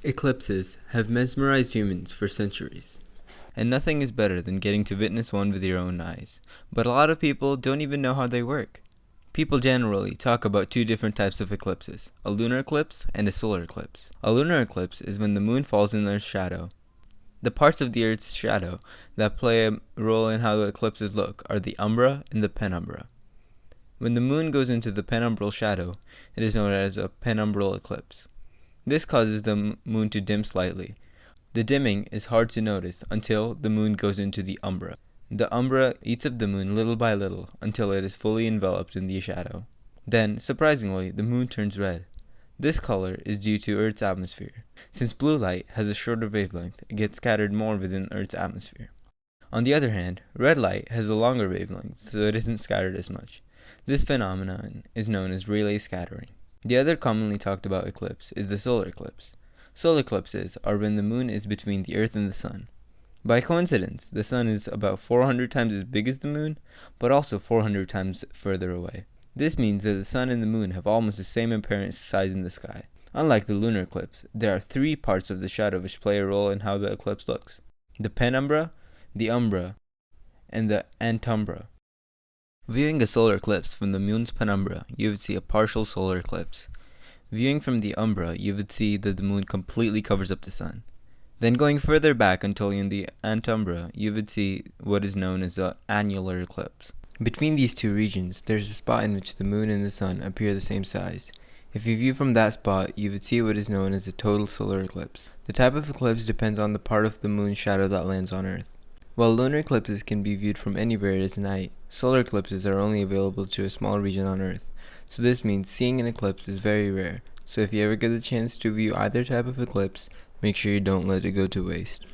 Eclipses have mesmerized humans for centuries, and nothing is better than getting to witness one with your own eyes. But a lot of people don't even know how they work. People generally talk about two different types of eclipses, a lunar eclipse and a solar eclipse. A lunar eclipse is when the moon falls in Earth's shadow. The parts of the Earth's shadow that play a role in how the eclipses look are the umbra and the penumbra. When the moon goes into the penumbral shadow, it is known as a penumbral eclipse. This causes the moon to dim slightly. The dimming is hard to notice until the moon goes into the umbra. The umbra eats up the moon little by little until it is fully enveloped in the shadow. Then, surprisingly, the moon turns red. This color is due to Earth's atmosphere. Since blue light has a shorter wavelength, it gets scattered more within Earth's atmosphere. On the other hand, red light has a longer wavelength, so it isn't scattered as much. This phenomenon is known as Rayleigh scattering. The other commonly talked about eclipse is the solar eclipse. Solar eclipses are when the moon is between the Earth and the sun. By coincidence, the sun is about 400 times as big as the moon, but also 400 times further away. This means that the sun and the moon have almost the same apparent size in the sky. Unlike the lunar eclipse, there are three parts of the shadow which play a role in how the eclipse looks: the penumbra, the umbra, and the antumbra. Viewing a solar eclipse from the moon's penumbra, you would see a partial solar eclipse. Viewing from the umbra, you would see that the moon completely covers up the sun. Then going further back until in the antumbra, you would see what is known as an annular eclipse. Between these two regions, there is a spot in which the moon and the sun appear the same size. If you view from that spot, you would see what is known as a total solar eclipse. The type of eclipse depends on the part of the moon's shadow that lands on Earth. While lunar eclipses can be viewed from anywhere it is night, solar eclipses are only available to a small region on Earth. So this means seeing an eclipse is very rare. So if you ever get the chance to view either type of eclipse, make sure you don't let it go to waste.